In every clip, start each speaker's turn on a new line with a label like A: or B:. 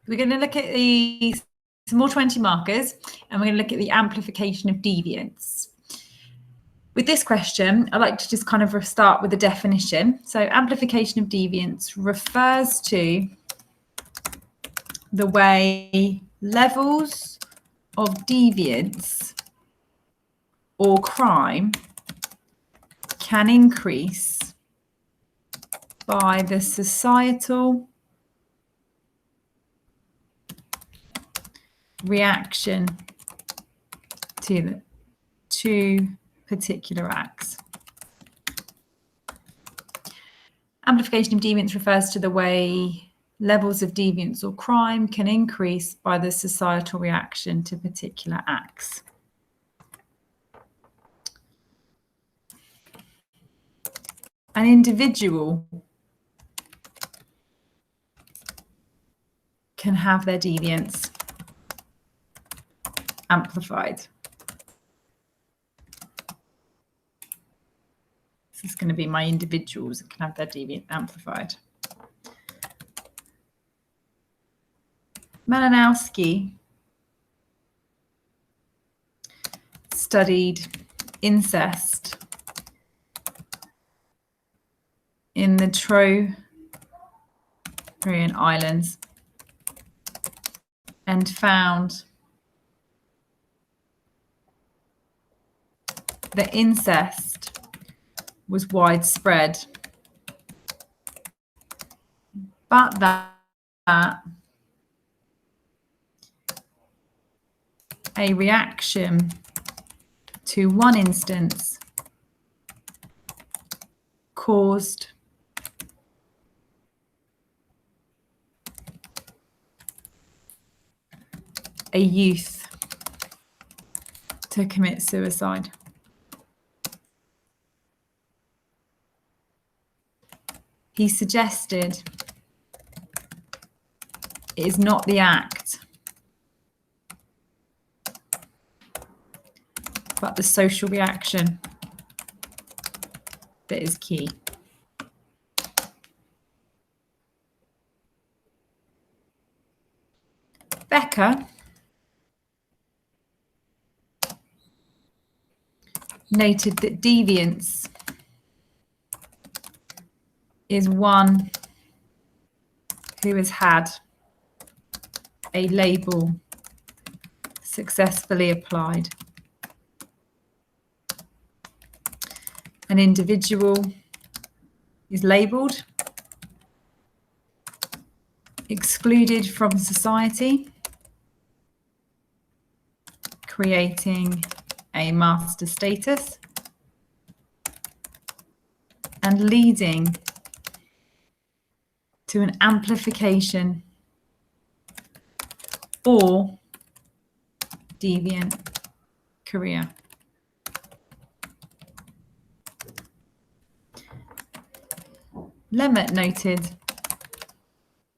A: We're going to look at some more 20 markers, and we're going to look at the amplification of deviance. With this question, I'd like to just kind of start with the definition. So amplification of deviance refers to the way levels of deviance or crime can increase by the societal reaction to particular acts. Amplification of deviance refers to the way levels of deviance or crime can increase by the societal reaction to particular acts. An individual can have their deviance amplified. This is going to be my individuals that can have their deviance amplified. Malinowski studied incest in the Trobriand Islands and found that incest was widespread, but that a reaction to one instance caused a youth to commit suicide. He suggested it is not the act, but the social reaction that is key. Becker noted that deviance is one who has had a label successfully applied. An individual is labelled, excluded from society, creating a master status, and leading to an amplification or deviant career. Lemmet noted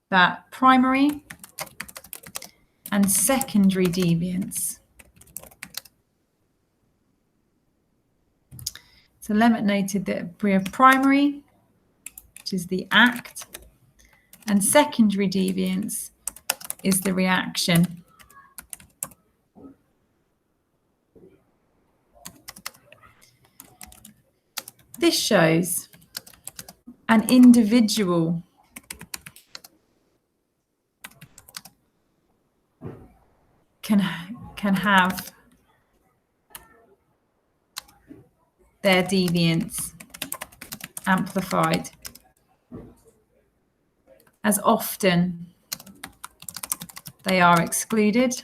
A: that primary and secondary deviance. So Lemmet noted that we have primary, which is the act, and secondary deviance is the reaction. This shows an individual can have their deviance amplified, as often they are excluded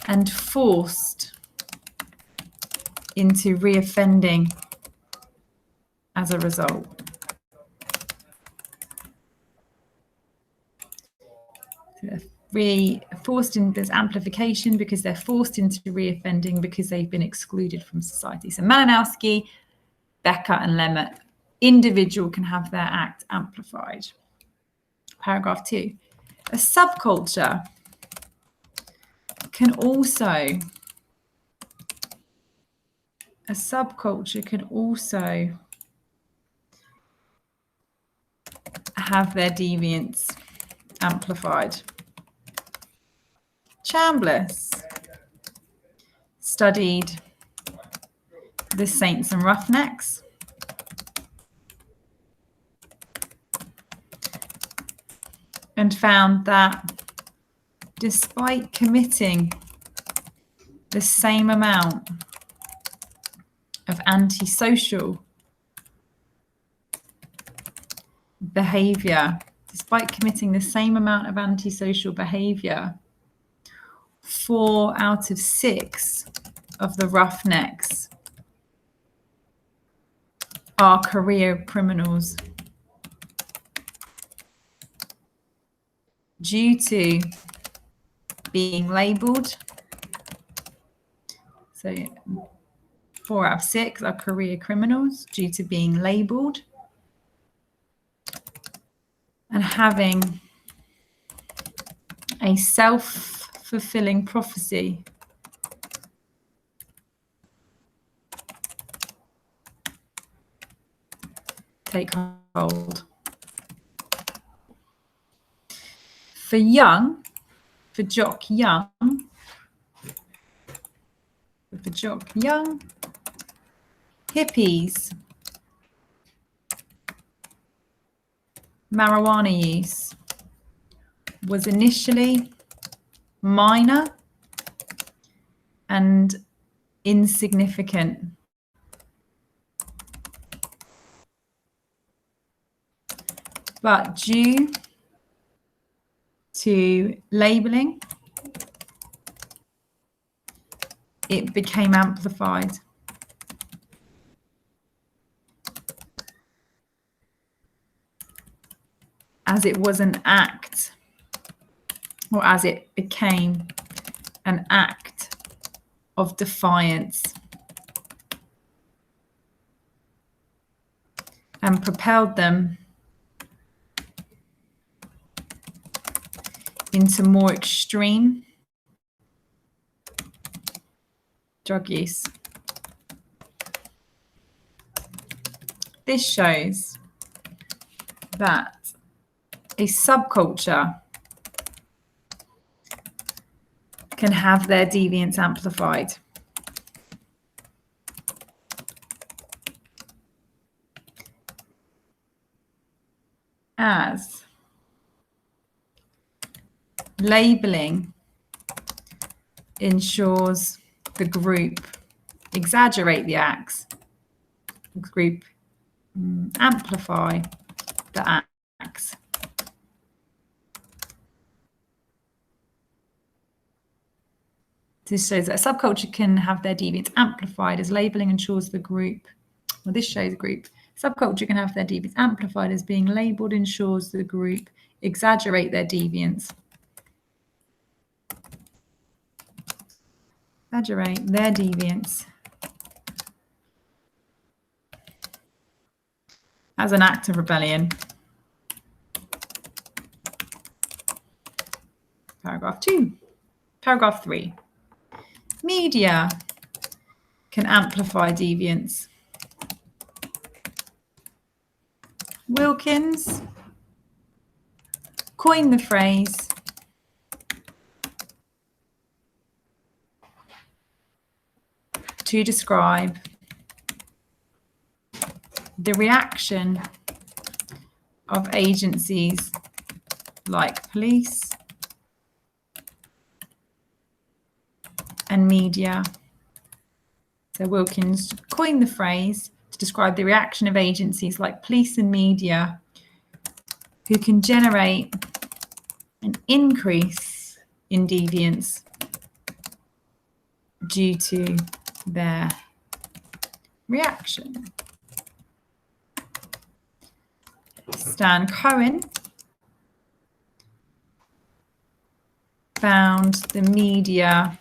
A: and forced into reoffending as a result. They're forced in this amplification because they're forced into reoffending because they've been excluded from society. So Malinowski, Becker and Lemmet, individual can have their act amplified. Paragraph 2. A subculture can also have their deviance amplified. Chambliss studied the Saints and Roughnecks and found that despite committing the same amount of antisocial behavior, 4 out of 6 of the Roughnecks are career criminals due to being labelled. So 4 out of 6 are career criminals due to being labelled and having a self-fulfilling prophecy take hold. For Jock Young, hippies, marijuana use was initially minor and insignificant. But due to labeling, it became amplified. As it was an act, or as it became an act of defiance, and propelled them into more extreme drug use. This shows that a subculture can have their deviance amplified. As labeling ensures the group exaggerate the acts, the group amplify the acts. This shows that a subculture can have their deviance amplified as labeling ensures the group. Well, this shows a group. Subculture can have their deviance amplified as being labeled ensures the group exaggerate their deviance. Exaggerate their deviance as an act of rebellion. Paragraph 2. Paragraph 3. Media can amplify deviance. Wilkins coined the phrase to describe the reaction of agencies like police and media. So Wilkins coined the phrase to describe the reaction of agencies like police and media who can generate an increase in deviance due to their reaction. Stan Cohen found the media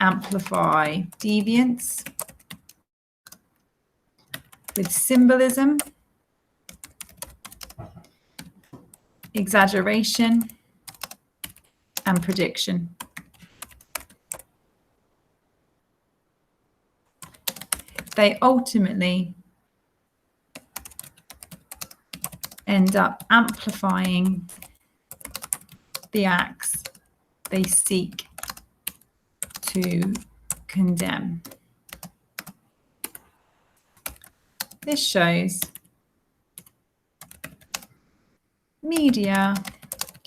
A: amplify deviance with symbolism, exaggeration, and prediction. They ultimately end up amplifying the acts they seek to condemn. This shows media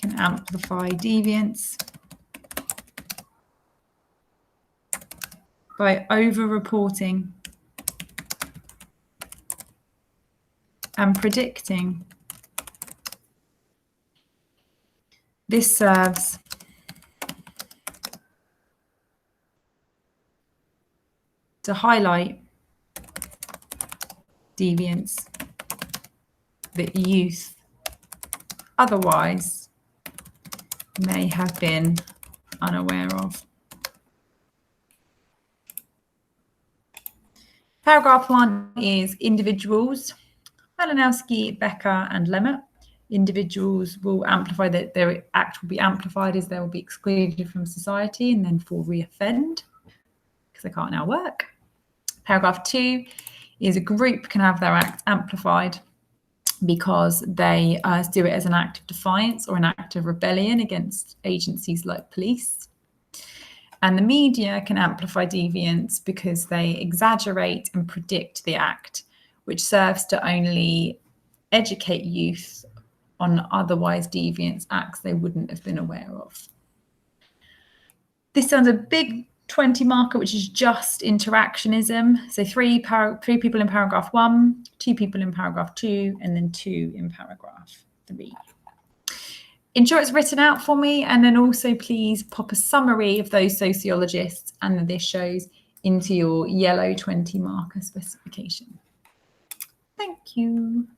A: can amplify deviance by over-reporting and predicting. This serves to highlight deviance that youth otherwise may have been unaware of. Paragraph 1 is individuals. Malinowski, Becker and Lemmet. Individuals will amplify that their act will be amplified as they will be excluded from society and then for re-offend because they can't now work. Paragraph 2 is a group can have their act amplified because they do it as an act of defiance or an act of rebellion against agencies like police. And the media can amplify deviance because they exaggerate and predict the act, which serves to only educate youth on otherwise deviant acts they wouldn't have been aware of. This sounds a big 20 marker, which is just interactionism. So three people in paragraph 1, 2 people in paragraph 2, and then 2 in paragraph 3. Ensure it's written out for me, and then also please pop a summary of those sociologists and that this shows into your yellow 20 marker specification. Thank you.